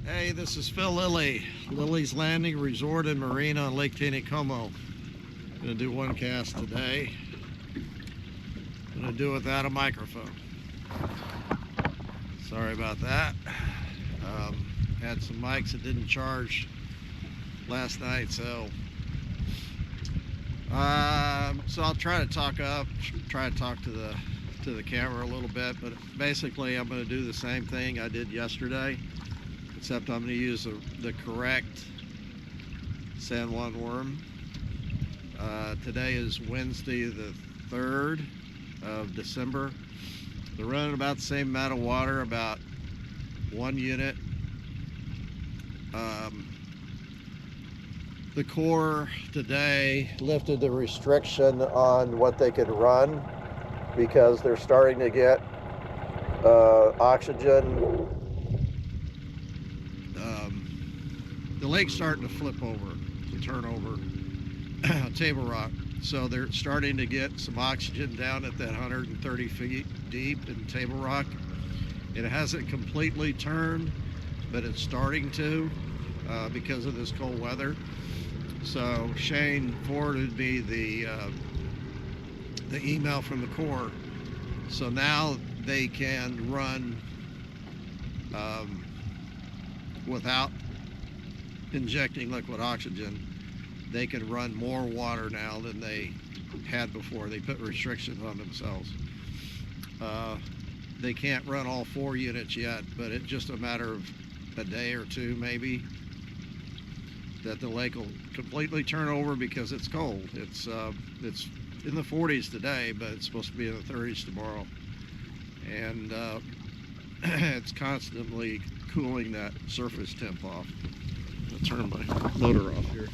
Hey, this is Phil Lilley, Lilley's Landing Resort and Marina on Lake Taneycomo. I'm going to do one cast today. I'm going to do it without a microphone. Sorry about that. Had some mics that didn't charge last night, so I'll try to talk to the camera a little bit, but basically I'm going to do the same thing I did yesterday, except I'm going to use the correct San Juan worm. Today is Wednesday the 3rd of December. They're running about the same amount of water, about 1 unit. The Corps today lifted the restriction on what they could run because they're starting to get oxygen. The lake's starting to flip over, to turn over, table rock. So they're starting to get some oxygen down at that 130 feet deep in table rock. It hasn't completely turned, but it's starting to because of this cold weather. So Shane forwarded me the email from the Corps. So now they can run without injecting liquid oxygen. They can run more water now than they had before. They put restrictions on themselves. They can't run all 4 units yet, but it's just a matter of a day or two maybe that the lake will completely turn over because it's cold. It's in the 40s today, but it's supposed to be in the 30s tomorrow, and it's constantly cooling that surface temp off. I'll turn my motor off here.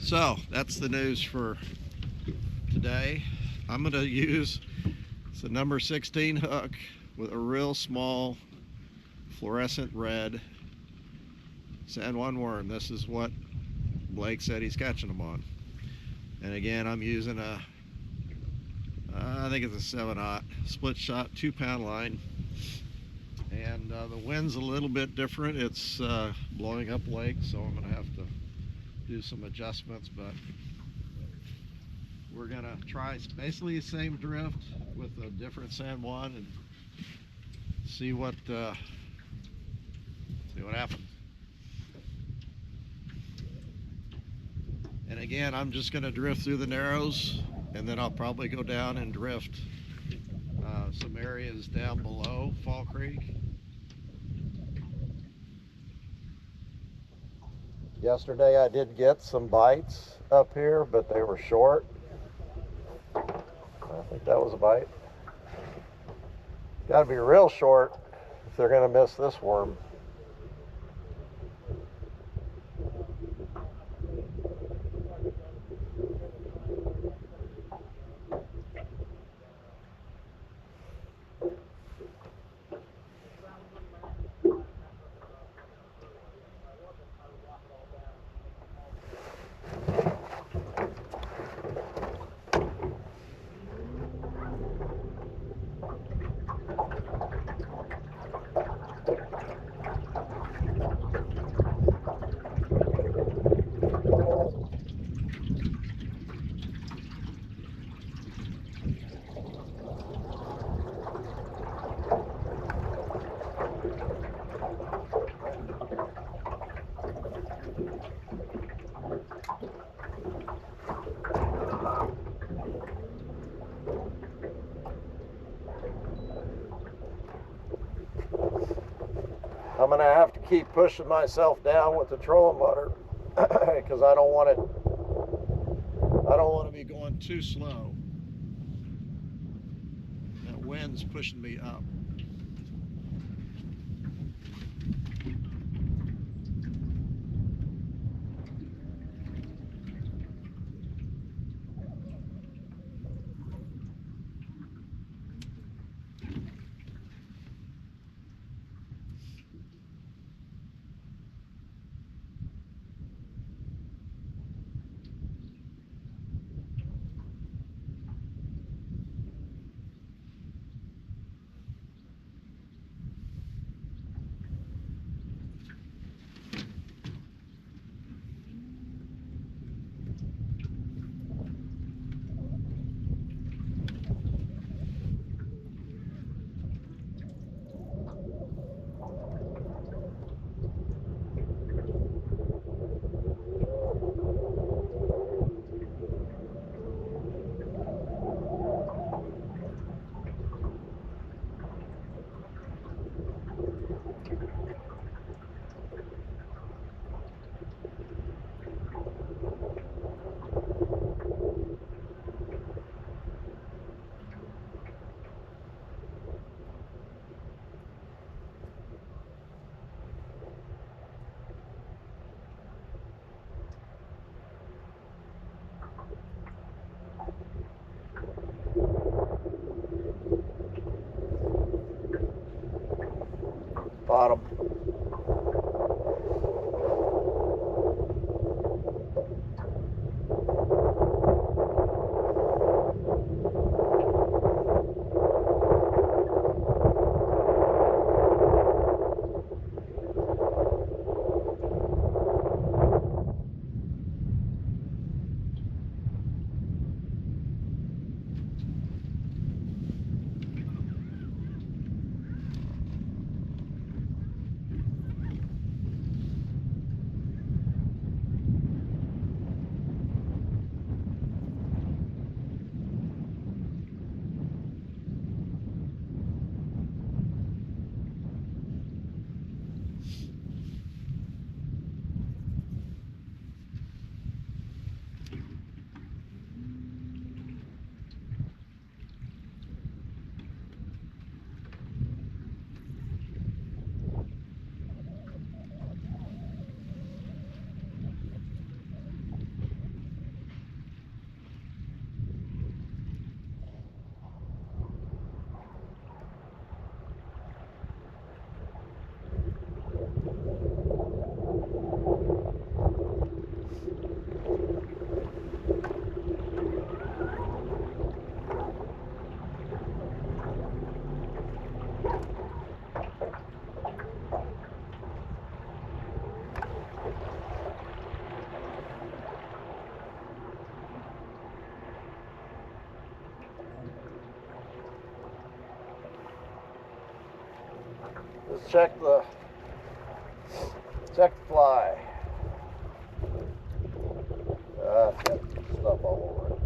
So that's the news for today. I'm going to use the number 16 hook with a real small fluorescent red San Juan worm. This is what Blake said he's catching them on. And again, I'm using I think it's a 7/0 split shot 2-pound line. And the wind's a little bit different. It's blowing up lake, so I'm going to have to do some adjustments, but we're going to try basically the same drift with a different San Juan and see what happens. And again, I'm just going to drift through the narrows, and then I'll probably go down and drift some areas down below Fall Creek. Yesterday I did get some bites up here, but they were short. I think that was a bite. Got to be real short if they're going to miss this worm. I'm gonna have to keep pushing myself down with the trolling motor because I don't want to be going too slow. That wind's pushing me up. Bottom. Let's check the fly. It's got stuff all over it.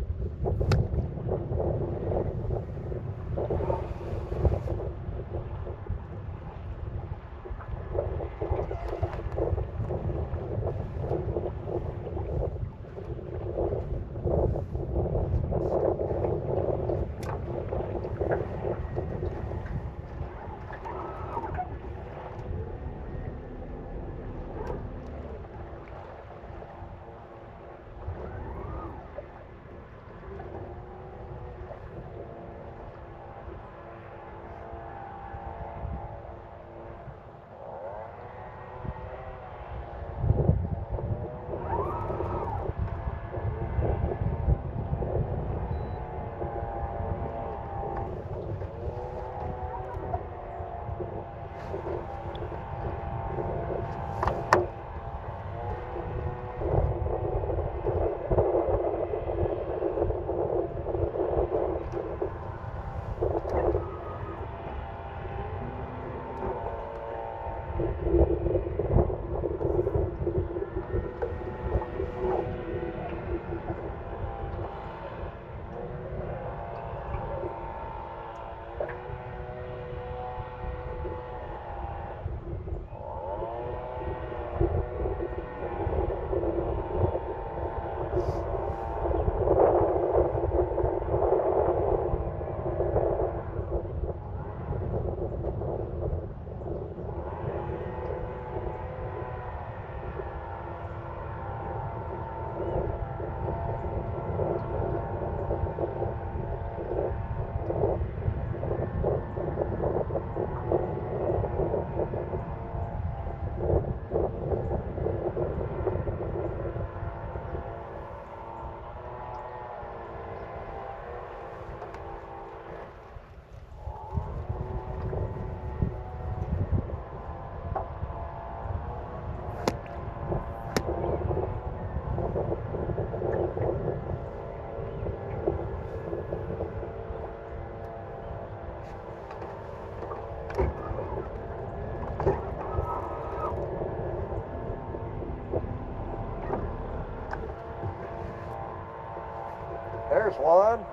There's one.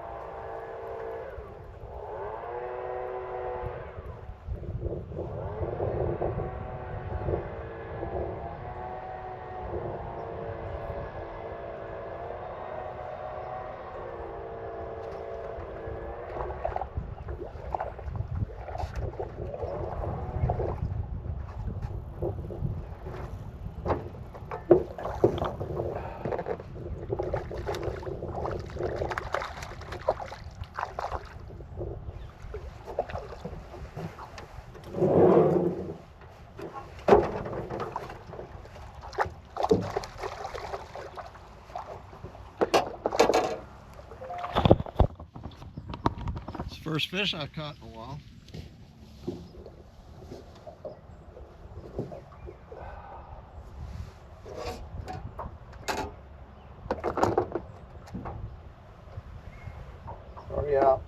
First fish I've caught in a while. Already out.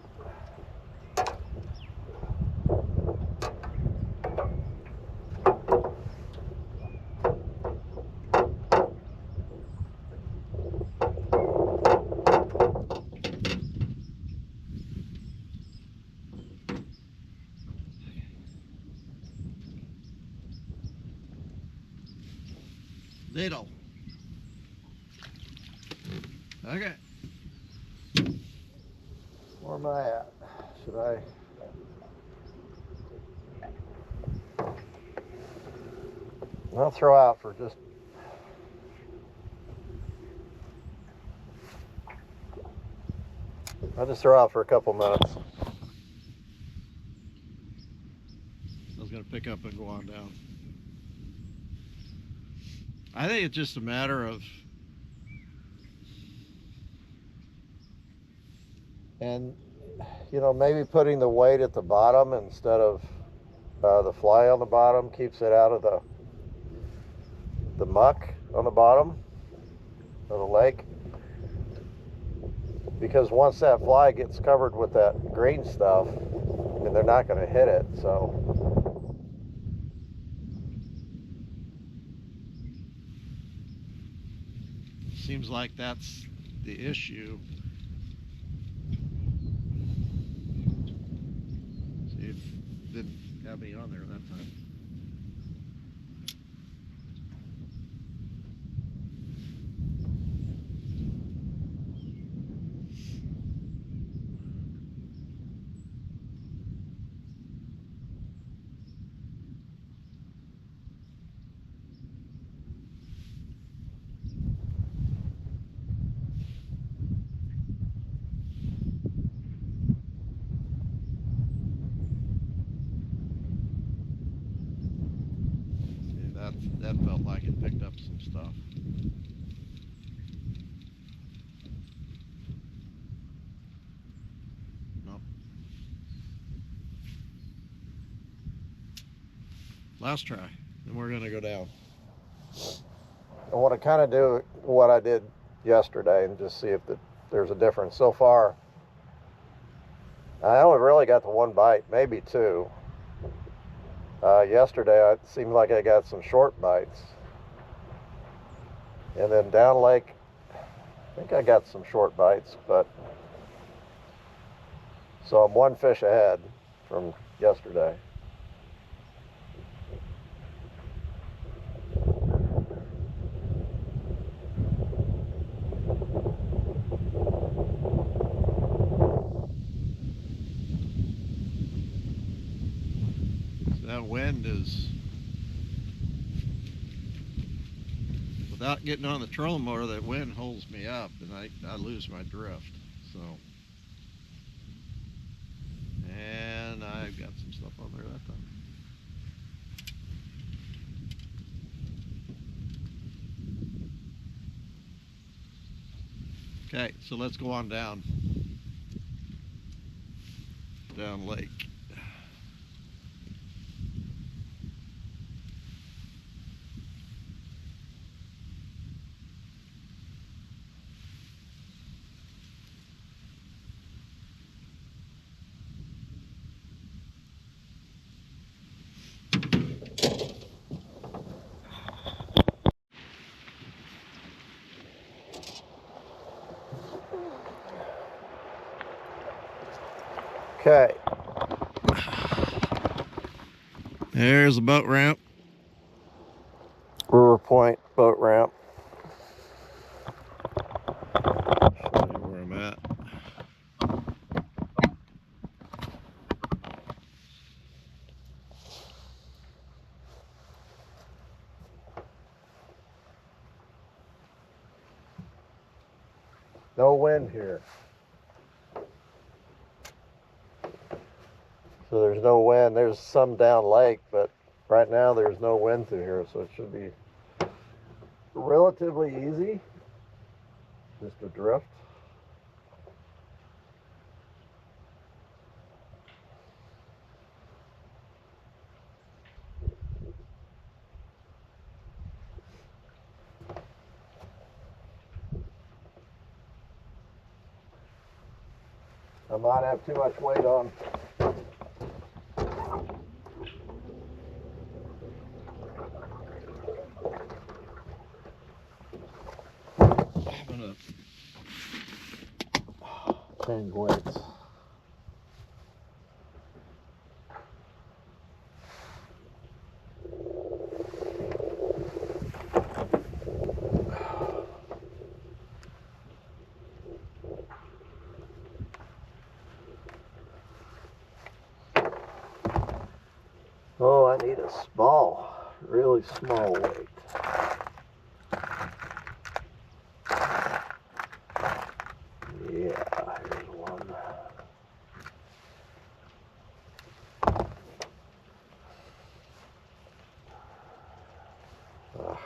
Needle. Okay. Where am I at? Should I? I'll throw out for just. I'll just throw out for a couple minutes. I was going to pick up and go on down. I think it's just a matter of, And, you know, maybe putting the weight at the bottom instead of the fly on the bottom keeps it out of the muck on the bottom of the lake. Because once that fly gets covered with that green stuff, I mean, they're not going to hit it, so. seems like that's the issue. See, it didn't have me on there that time. That felt like it picked up some stuff. Nope. Last try, and we're gonna go down. I want to kind of do what I did yesterday and just see if there's a difference. So far, I only really got the one bite, maybe two. Yesterday, it seemed like I got some short bites. And then down lake, I think I got some short bites, but so I'm one fish ahead from yesterday. That wind is, without getting on the trolling motor, that wind holds me up and I lose my drift. So, and I've got some stuff on there that time. Okay, so let's go on down lake. Okay. There's the boat ramp. River Point boat ramp. Show you where I'm at. No wind here. So there's no wind. There's some down lake, but right now there's no wind through here, so it should be relatively easy. Just a drift. I might have too much weight on. I'm gonna Change weights. Oh, I need a small, really small weight. Yeah, here's one. Ugh.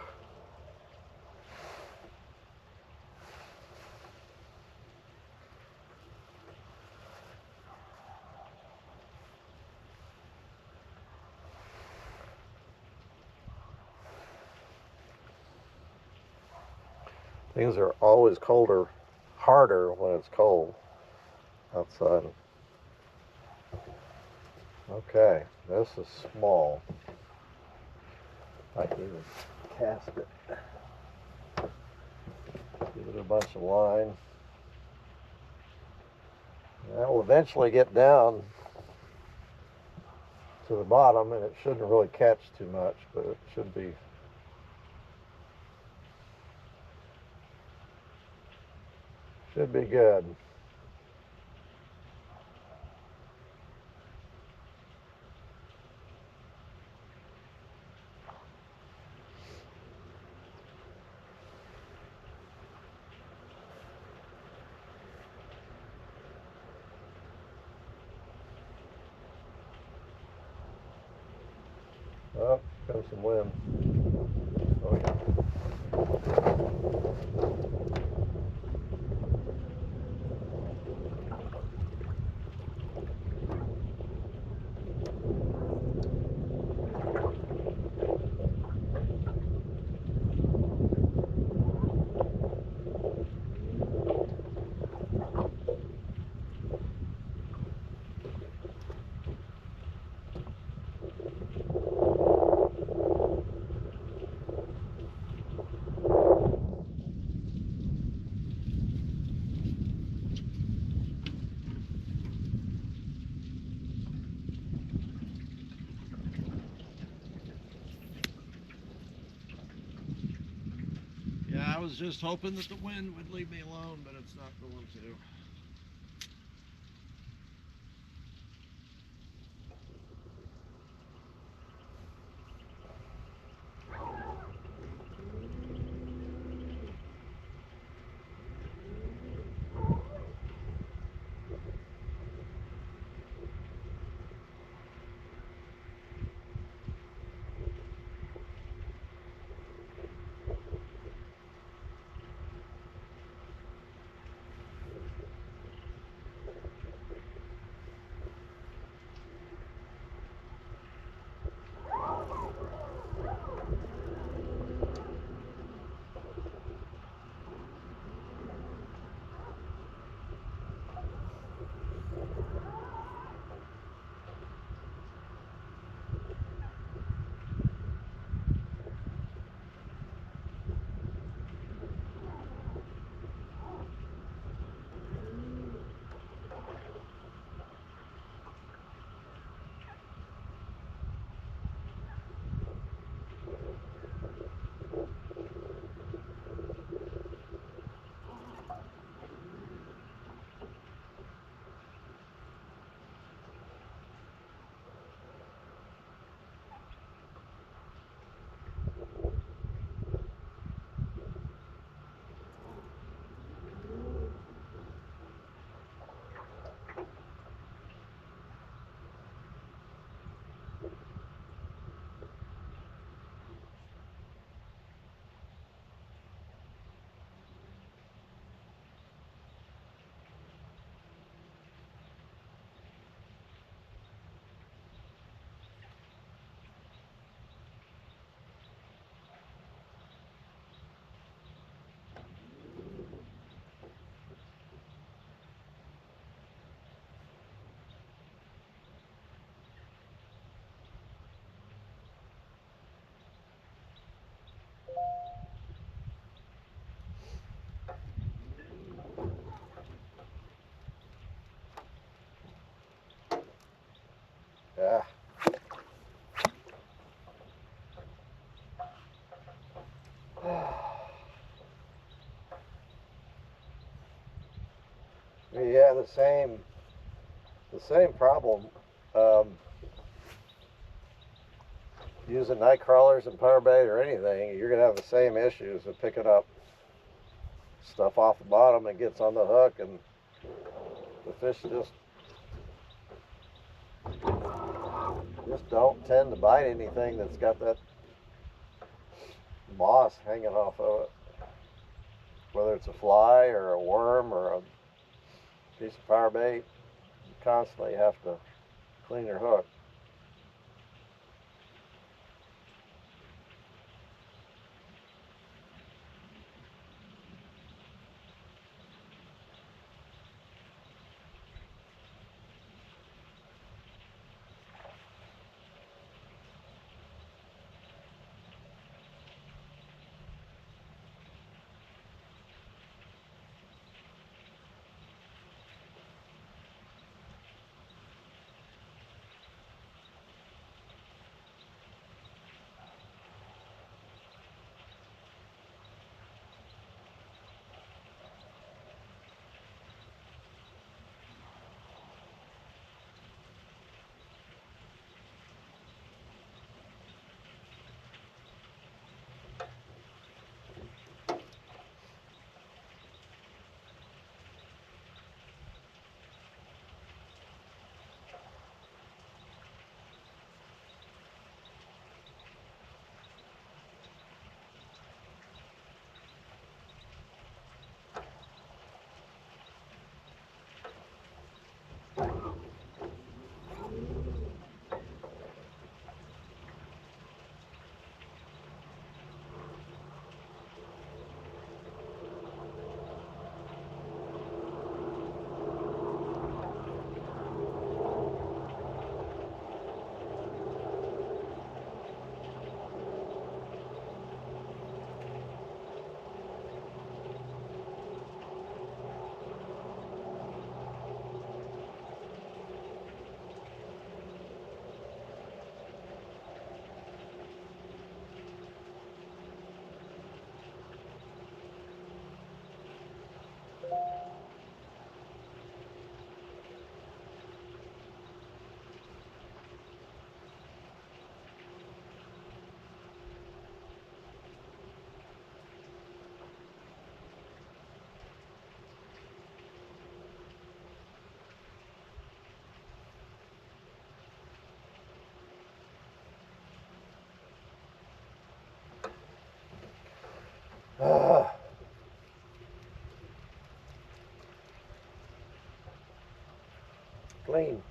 Things are always harder when it's cold outside. Okay, this is small. I can even cast it. Give it a bunch of line. That will eventually get down to the bottom, and it shouldn't really catch too much, but it should be. Should be good. Oh, comes some wind. Oh yeah. Yeah, I was just hoping that the wind would leave me alone, but it's not going to. have the same problem using night crawlers and power bait or anything. You're gonna have the same issues of picking up stuff off the bottom and gets on the hook, and the fish just don't tend to bite anything that's got that moss hanging off of it, whether it's a fly or a worm or a piece of power bait. You constantly have to clean your hook. Clean.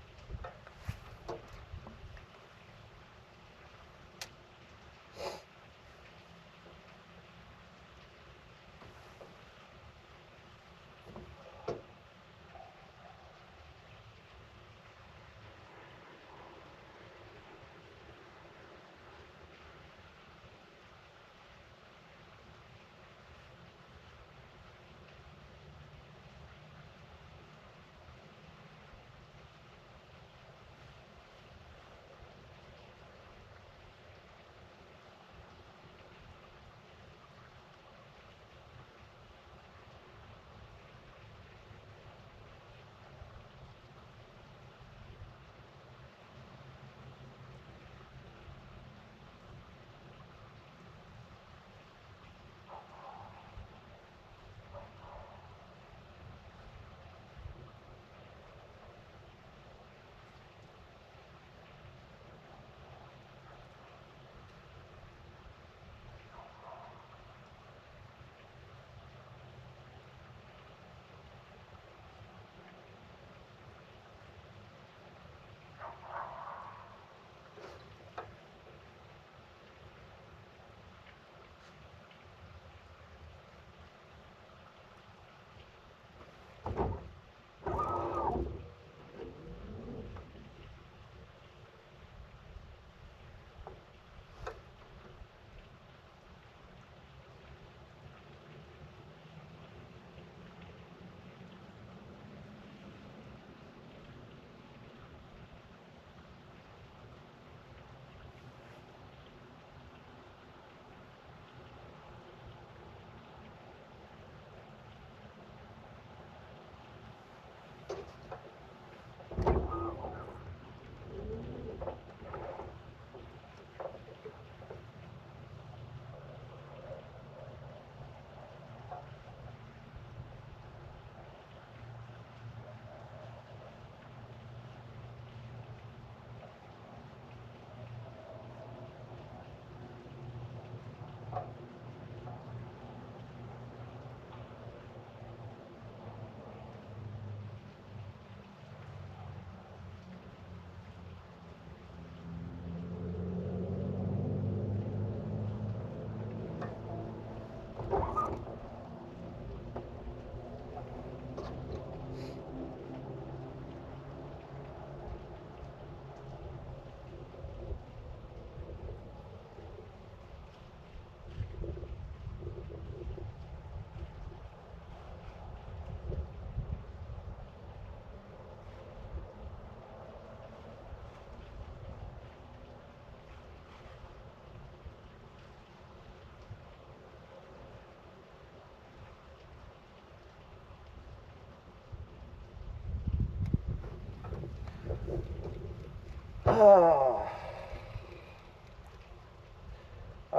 I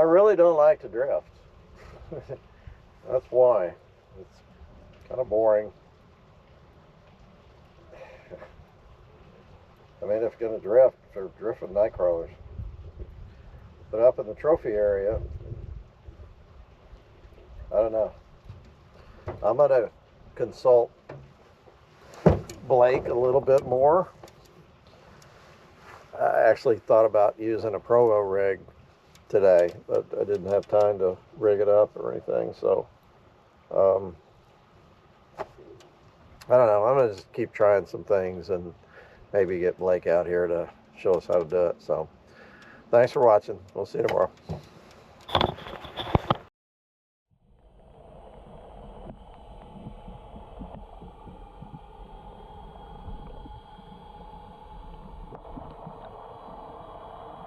really don't like to drift. That's why. It's kind of boring. I mean, if you're going to drift, or drift with night crawlers. But up in the trophy area, I don't know. I'm going to consult Blake a little bit more. I actually thought about using a Provo rig today, but I didn't have time to rig it up or anything, so I don't know. I'm going to just keep trying some things and maybe get Blake out here to show us how to do it. So thanks for watching. We'll see you tomorrow.